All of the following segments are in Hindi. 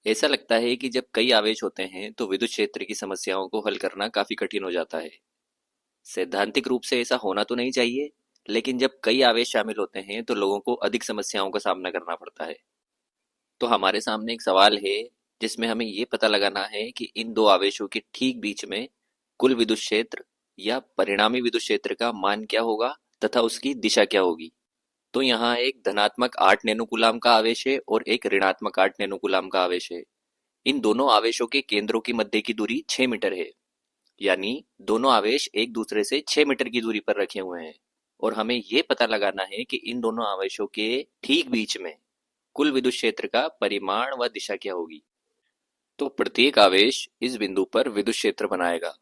ऐसा लगता है कि जब कई आवेश होते हैं तो विद्युत क्षेत्र की समस्याओं को हल करना काफी कठिन हो जाता है। सैद्धांतिक रूप से ऐसा होना तो नहीं चाहिए, लेकिन जब कई आवेश शामिल होते हैं तो लोगों को अधिक समस्याओं का सामना करना पड़ता है। तो हमारे सामने एक सवाल है जिसमें हमें ये पता लगाना है कि इन दो आवेशों के ठीक बीच में कुल विद्युत क्षेत्र या परिणामी विद्युत क्षेत्र का मान क्या होगा तथा उसकी दिशा क्या होगी। तो यहाँ एक धनात्मक 8 नैनोकूलाम का आवेश है और एक ऋणात्मक 8 नैनोकूलाम का आवेश है। इन दोनों आवेशों के केंद्रों की मध्य की दूरी 6 मीटर है, यानी दोनों आवेश एक दूसरे से 6 मीटर की दूरी पर रखे हुए हैं। और हमें ये पता लगाना है कि इन दोनों आवेशों के ठीक बीच में कुल विद्युत क्षेत्र का परिमाण व दिशा क्या होगी। तो प्रत्येक आवेश इस बिंदु पर विद्युत क्षेत्र बनाएगा,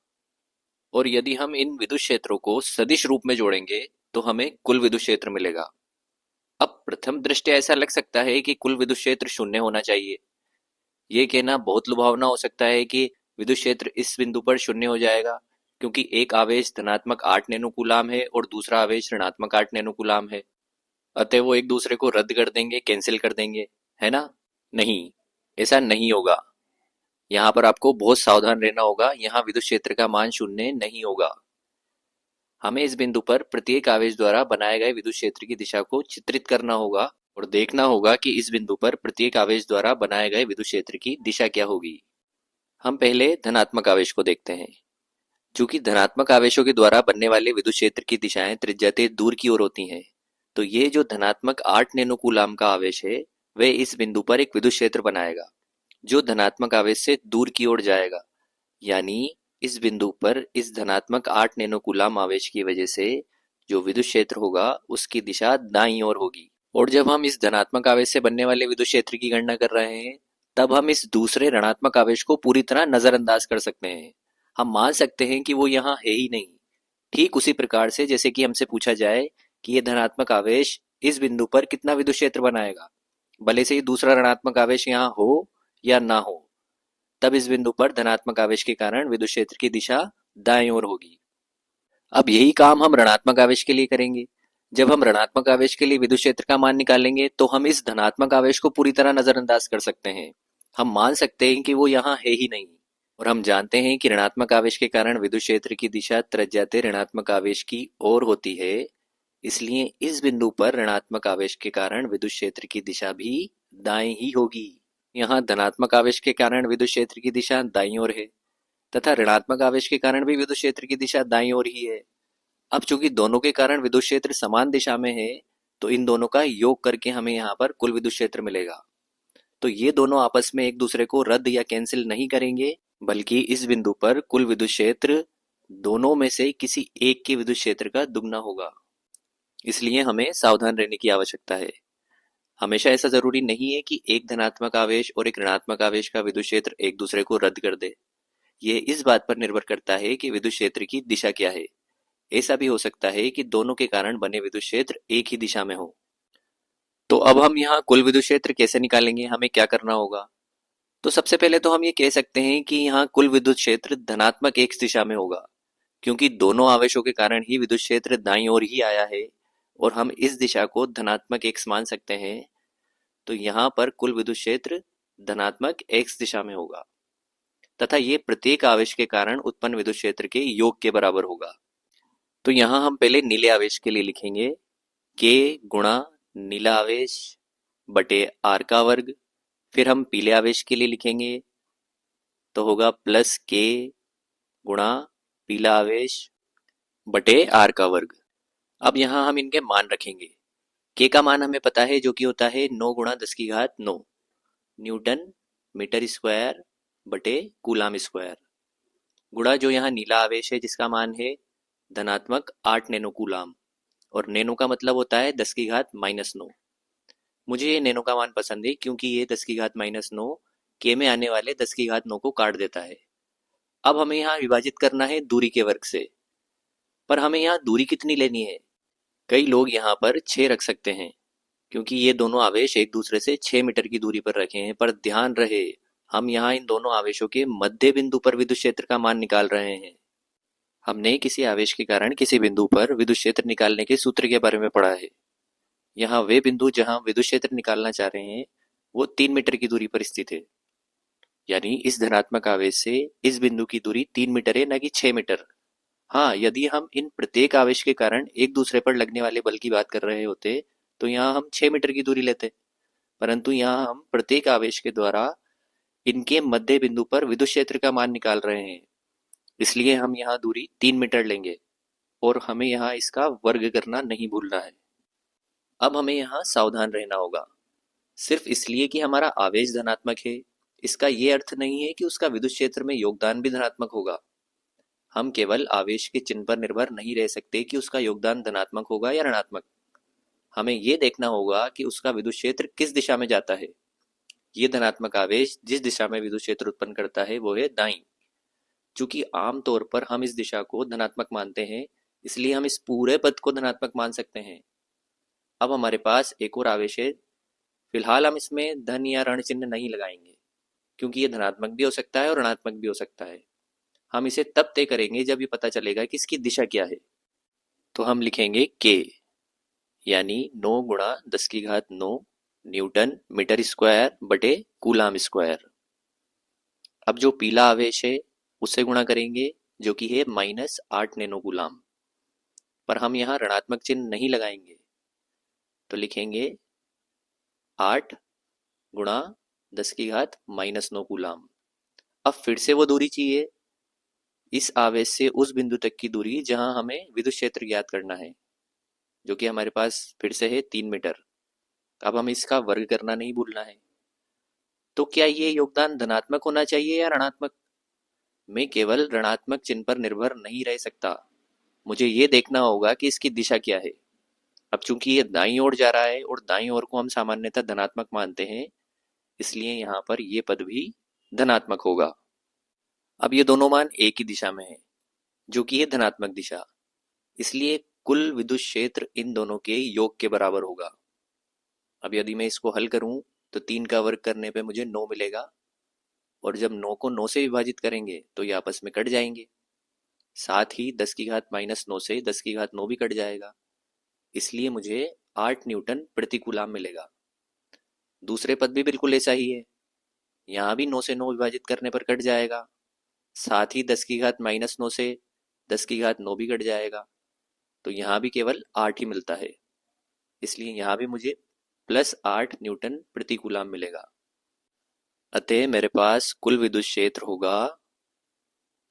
और यदि हम इन विद्युत क्षेत्रों को सदिश रूप में जोड़ेंगे तो हमें कुल विद्युत क्षेत्र मिलेगा। अब प्रथम दृष्टया ऐसा लग सकता है कि कुल विद्युत क्षेत्र शून्य होना चाहिए। ये कहना बहुत लुभावना हो सकता है कि विद्युत क्षेत्र इस बिंदु पर शून्य हो जाएगा, क्योंकि एक आवेश धनात्मक 8 नैनोकूलाम है और दूसरा आवेश ऋणात्मक 8 नैनोकूलाम है। अतः वो एक दूसरे को रद्द कर देंगे, कैंसिल कर देंगे, है ना? नहीं, ऐसा नहीं होगा। यहाँ पर आपको बहुत सावधान रहना होगा। यहाँ विद्युत क्षेत्र का मान शून्य नहीं होगा। हमें इस बिंदु पर प्रत्येक आवेश द्वारा बनाए गए विद्युत क्षेत्र की दिशा को चित्रित करना होगा और देखना होगा कि इस बिंदु पर प्रत्येक आवेश द्वारा बनाए गए विद्युत क्षेत्र की दिशा क्या होगी। हम पहले धनात्मक आवेश को देखते हैं। चूंकि धनात्मक आवेशों के द्वारा बनने वाले विद्युत क्षेत्र की दिशाएं त्रिज्या दूर की ओर होती हैं, तो ये जो धनात्मक 8 नैनोकूलाम का आवेश है वह इस बिंदु पर एक विद्युत क्षेत्र बनाएगा जो धनात्मक आवेश से दूर की ओर जाएगा। यानी इस बिंदु पर इस धनात्मक 8 नैनोकूलाम आवेश की वजह से जो विद्युत क्षेत्र होगा उसकी दिशा दाईं ओर होगी। और जब हम इस धनात्मक आवेश से बनने वाले विद्युत क्षेत्र की गणना कर रहे हैं, तब हम इस दूसरे ऋणात्मक आवेश को पूरी तरह नजरअंदाज कर सकते हैं। हम मान सकते हैं कि वो यहाँ है ही नहीं। ठीक उसी प्रकार से जैसे कि हमसे पूछा जाए कि ये धनात्मक आवेश इस बिंदु पर कितना विद्युत क्षेत्र बनाएगा, भले से ये दूसरा ऋणात्मक आवेश यहाँ हो या ना हो, तब इस बिंदु पर धनात्मक आवेश के कारण विद्युत क्षेत्र की दिशा दाएं ओर होगी। अब यही काम हम ऋणात्मक आवेश के लिए करेंगे। जब हम ऋणात्मक आवेश के लिए विद्युत क्षेत्र का मान निकालेंगे तो हम इस धनात्मक आवेश को पूरी तरह नजरअंदाज कर सकते हैं। हम मान सकते हैं कि वो यहाँ है ही नहीं। और हम जानते हैं कि ऋणात्मक आवेश के कारण विद्युत क्षेत्र की दिशा त्रिज्या ऋणात्मक आवेश की ओर होती है। इसलिए इस बिंदु पर ऋणात्मक आवेश के कारण विद्युत क्षेत्र की दिशा भी दाएं ही होगी। यहाँ धनात्मक आवेश के कारण विद्युत क्षेत्र की दिशा दाईं ओर है तथा ऋणात्मक आवेश के कारण भी विद्युत क्षेत्र की दिशा दाईं ओर ही है। अब चूंकि दोनों के कारण विद्युत क्षेत्र समान दिशा में है, तो इन दोनों का योग करके हमें यहाँ पर कुल विद्युत क्षेत्र मिलेगा। तो ये दोनों आपस में एक दूसरे को रद्द या कैंसिल नहीं करेंगे, बल्कि इस बिंदु पर कुल विद्युत क्षेत्र दोनों में से किसी एक के विद्युत क्षेत्र का दुगना होगा। इसलिए हमें सावधान रहने की आवश्यकता है। हमेशा ऐसा जरूरी नहीं है कि एक धनात्मक आवेश और एक ऋणात्मक आवेश का विद्युत क्षेत्र एक दूसरे को रद्द कर दे। यह इस बात पर निर्भर करता है कि विद्युत क्षेत्र की दिशा क्या है। ऐसा भी हो सकता है कि दोनों के कारण बने विद्युत क्षेत्र एक ही दिशा में हो। तो अब हम यहाँ कुल विद्युत क्षेत्र कैसे निकालेंगे, हमें क्या करना होगा? तो सबसे पहले तो हम ये कह सकते हैं कि यहाँ कुल विद्युत क्षेत्र धनात्मक एक्स दिशा में होगा, क्योंकि दोनों आवेशों के कारण ही विद्युत क्षेत्र दाईं ओर ही आया है और हम इस दिशा को धनात्मक एक्स मान सकते हैं। तो यहाँ पर कुल विद्युत क्षेत्र धनात्मक एक्स दिशा में होगा तथा ये प्रत्येक आवेश के कारण उत्पन्न विद्युत क्षेत्र के योग के बराबर होगा। तो यहाँ हम पहले नीले आवेश के लिए लिखेंगे के गुणा नीला आवेश बटे आर का वर्ग। फिर हम पीले आवेश के लिए लिखेंगे तो होगा प्लस के गुणा पीला आवेश बटे आर का वर्ग। अब यहाँ हम इनके मान रखेंगे। के का मान हमें पता है, जो कि होता है 9 गुणा 10 की घात 9 न्यूटन मीटर स्क्वायर बटे कूलाम स्क्वायर, गुणा जो यहाँ नीला आवेश है जिसका मान है धनात्मक 8 नैनोकूलाम, और नैनो का मतलब होता है 10 की घात -9। मुझे ये नैनो का मान पसंद है क्योंकि ये 10 की घात -9 के में आने वाले 10 की घात 9 को काट देता है। अब हमें यहाँ विभाजित करना है दूरी के वर्ग से, पर हमें यहाँ दूरी कितनी लेनी है? कई लोग यहाँ पर 6 रख सकते हैं क्योंकि ये दोनों आवेश एक दूसरे से 6 मीटर की दूरी पर रखे हैं। पर ध्यान रहे, हम यहाँ इन दोनों आवेशों के मध्य बिंदु पर विद्युत क्षेत्र का मान निकाल रहे हैं। हमने किसी आवेश के कारण किसी बिंदु पर विद्युत क्षेत्र निकालने के सूत्र के बारे में पढ़ा है। यहाँ वे बिंदु जहाँ विद्युत क्षेत्र निकालना चाह रहे हैं वो 3 मीटर की दूरी पर स्थित है। यानी इस धनात्मक आवेश से इस बिंदु की दूरी 3 मीटर है, न कि 6 मीटर। हाँ, यदि हम इन प्रत्येक आवेश के कारण एक दूसरे पर लगने वाले बल की बात कर रहे होते तो यहाँ हम 6 मीटर की दूरी लेते, परंतु यहाँ हम प्रत्येक आवेश के द्वारा इनके मध्य बिंदु पर विद्युत क्षेत्र का मान निकाल रहे हैं, इसलिए हम यहाँ दूरी 3 मीटर लेंगे और हमें यहाँ इसका वर्ग करना नहीं भूलना है। अब हमें यहाँ सावधान रहना होगा। सिर्फ इसलिए कि हमारा आवेश धनात्मक है, इसका ये अर्थ नहीं है कि उसका विद्युत क्षेत्र में योगदान भी धनात्मक होगा। हम केवल आवेश के चिन्ह पर निर्भर नहीं रह सकते कि उसका योगदान धनात्मक होगा या ऋणात्मक। हमें ये देखना होगा कि उसका विद्युत क्षेत्र किस दिशा में जाता है। ये धनात्मक आवेश जिस दिशा में विद्युत क्षेत्र उत्पन्न करता है वो है दाईं। चूंकि आमतौर पर हम इस दिशा को धनात्मक मानते हैं, इसलिए हम इस पूरे पद को धनात्मक मान सकते हैं। अब हमारे पास एक और आवेश है। फिलहाल हम इसमें धन या ऋण चिन्ह नहीं लगाएंगे, क्योंकि ये धनात्मक भी हो सकता है और ऋणात्मक भी हो सकता है। हम इसे तब तय करेंगे जब ये पता चलेगा कि इसकी दिशा क्या है। तो हम लिखेंगे K, यानी 9 गुणा 10⁹ न्यूटन मीटर स्क्वायर बटे कूलाम स्क्वायर। अब जो पीला आवेश है उससे गुणा करेंगे, जो कि है -8 नैनो कूलाम, पर हम यहाँ ऋणात्मक चिन्ह नहीं लगाएंगे, तो लिखेंगे 8 गुणा 10⁻⁻9 कूलाम। अब फिर से वो दूरी चाहिए, इस आवेश से उस बिंदु तक की दूरी जहां हमें विद्युत क्षेत्र ज्ञात करना है, जो कि हमारे पास फिर से है 3 मीटर। अब हमें इसका वर्ग करना नहीं भूलना है। तो क्या ये योगदान धनात्मक होना चाहिए या ऋणात्मक? मैं केवल ऋणात्मक चिन्ह पर निर्भर नहीं रह सकता, मुझे ये देखना होगा कि इसकी दिशा क्या है। अब चूंकि ये दाईं ओर जा रहा है और दाईं ओर को हम सामान्यतः धनात्मक मानते हैं, इसलिए यहाँ पर ये पद भी धनात्मक होगा। अब ये दोनों मान एक ही दिशा में है, जो कि है धनात्मक दिशा, इसलिए कुल विद्युत क्षेत्र इन दोनों के योग के बराबर होगा। अब यदि मैं इसको हल करूं तो 3 का वर्ग करने पे मुझे 9 मिलेगा, और जब 9 को 9 से विभाजित करेंगे तो ये आपस में कट जाएंगे। साथ ही 10⁻⁹ से 10⁹ भी कट जाएगा, इसलिए मुझे 8 न्यूटन प्रति कूलाम मिलेगा। दूसरे पद भी बिल्कुल ऐसा ही है, यहाँ भी 9 से 9 विभाजित करने पर कट जाएगा। साथ ही 10⁻⁻9 से 10⁻9 भी कट जाएगा, तो यहाँ भी केवल 8 ही मिलता है, इसलिए यहाँ भी मुझे +8 न्यूटन प्रति कूलाम मिलेगा। अतः मेरे पास कुल विद्युत क्षेत्र होगा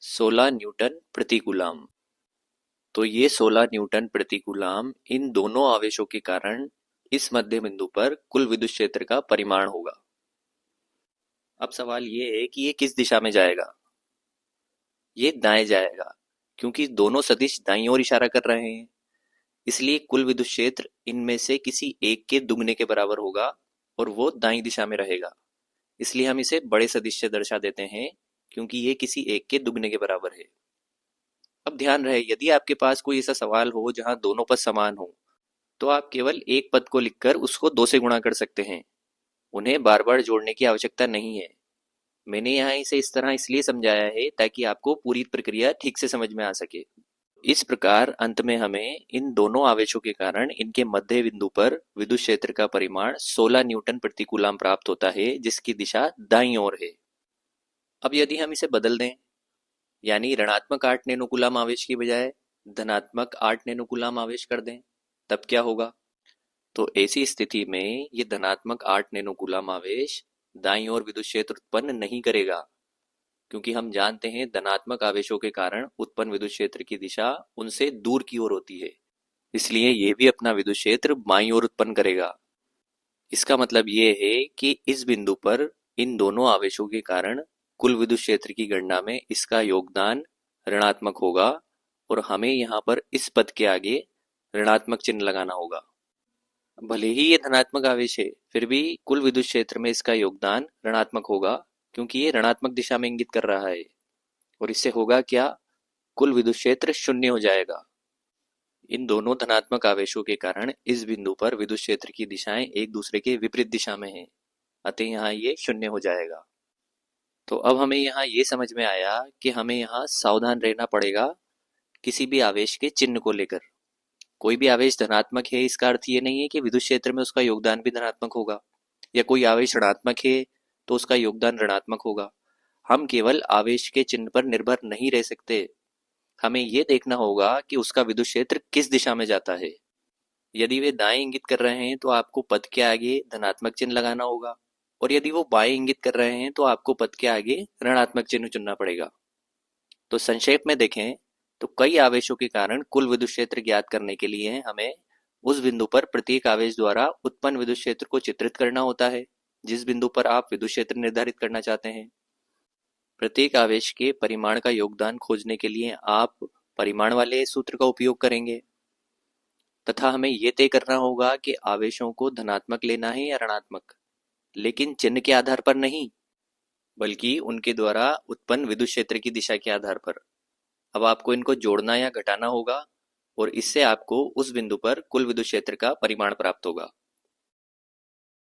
16 न्यूटन प्रति कूलाम। तो ये 16 न्यूटन प्रति कूलाम इन दोनों आवेशों के कारण इस मध्य बिंदु पर कुल विद्युत क्षेत्र का परिमाण होगा। अब सवाल ये है कि ये किस दिशा में जाएगा। ये दाएं जाएगा, क्योंकि दोनों सदिश दाईं ओर इशारा कर रहे हैं, इसलिए कुल विद्युत क्षेत्र इनमें से किसी एक के दुगने के बराबर होगा और वो दाईं दिशा में रहेगा। इसलिए हम इसे बड़े सदिश से दर्शा देते हैं, क्योंकि ये किसी एक के दुगने के बराबर है। अब ध्यान रहे, यदि आपके पास कोई ऐसा सवाल हो जहां दोनों पद समान हो, तो आप केवल एक पद को लिखकर उसको 2 से गुणा कर सकते हैं, उन्हें बार बार जोड़ने की आवश्यकता नहीं है। मैंने यहाँ इसे इस तरह इसलिए समझाया है ताकि आपको पूरी प्रक्रिया ठीक से समझ में आ सके। इस प्रकार अंत में हमें इन दोनों आवेशों के कारण इनके मध्य बिंदु पर विद्युत क्षेत्र का परिमाण 16 न्यूटन प्रति कूलाम प्राप्त होता है, जिसकी दिशा दाईं ओर है। अब यदि हम इसे बदल दें, यानी ऋणात्मक 8 नैनो कूलाम आवेश की बजाय धनात्मक 8 नैनो कूलाम आवेश कर दें, तब क्या होगा? तो ऐसी स्थिति में ये धनात्मक 8 नैनो कूलाम आवेश दाईं ओर विद्युत क्षेत्र उत्पन्न नहीं करेगा, क्योंकि हम जानते हैं धनात्मक आवेशों के कारण उत्पन्न विद्युत क्षेत्र की दिशा उनसे दूर की ओर होती है, इसलिए ये भी अपना विद्युत क्षेत्र बाईं ओर उत्पन्न करेगा। इसका मतलब ये है कि इस बिंदु पर इन दोनों आवेशों के कारण कुल विद्युत क्षेत्र की गणना में इसका योगदान ऋणात्मक होगा, और हमें यहाँ पर इस पद के आगे ऋणात्मक चिन्ह लगाना होगा। भले ही ये धनात्मक आवेश है, फिर भी कुल विद्युत क्षेत्र में इसका योगदान ऋणात्मक होगा, क्योंकि ये ऋणात्मक दिशा में इंगित कर रहा है। और इससे होगा क्या? कुल विद्युत क्षेत्र शून्य हो जाएगा। इन दोनों धनात्मक आवेशों के कारण इस बिंदु पर विद्युत क्षेत्र की दिशाएं एक दूसरे के विपरीत दिशा में हैं, अतः यहाँ ये शून्य हो जाएगा। तो अब हमें यहाँ ये समझ में आया कि हमें यहाँ सावधान रहना पड़ेगा किसी भी आवेश के चिन्ह को लेकर। कोई भी आवेश धनात्मक है, इसका अर्थ ये नहीं है कि विद्युत क्षेत्र में उसका योगदान भी धनात्मक होगा, या कोई आवेश ऋणात्मक है तो उसका योगदान ऋणात्मक होगा। हम केवल आवेश के चिन्ह पर निर्भर नहीं रह सकते। हमें ये देखना होगा कि उसका विद्युत क्षेत्र किस दिशा में जाता है। यदि वे दाएं इंगित कर रहे हैं तो आपको पथ के आगे धनात्मक चिन्ह लगाना होगा, और यदि वो बाएं इंगित कर रहे हैं तो आपको पथ के आगे ऋणात्मक चिन्ह चुनना पड़ेगा। तो संक्षेप में देखें तो कई आवेशों के कारण कुल विद्युत क्षेत्र ज्ञात करने के लिए हमें उस बिंदु पर प्रत्येक आवेश द्वारा उत्पन्न विद्युत क्षेत्र को चित्रित करना होता है जिस बिंदु पर आप विद्युत क्षेत्र निर्धारित करना चाहते हैं। प्रत्येक आवेश के परिमाण का योगदान खोजने के लिए आप परिमाण वाले सूत्र का उपयोग करेंगे, तथा हमें यह तय करना होगा कि आवेशों को धनात्मक लेना है या ऋणात्मक, लेकिन चिन्ह के आधार पर नहीं, बल्कि उनके द्वारा उत्पन्न विद्युत क्षेत्र की दिशा के आधार पर। अब आपको इनको जोड़ना या घटाना होगा और इससे आपको उस बिंदु पर कुल विद्युत क्षेत्र का परिमाण प्राप्त होगा।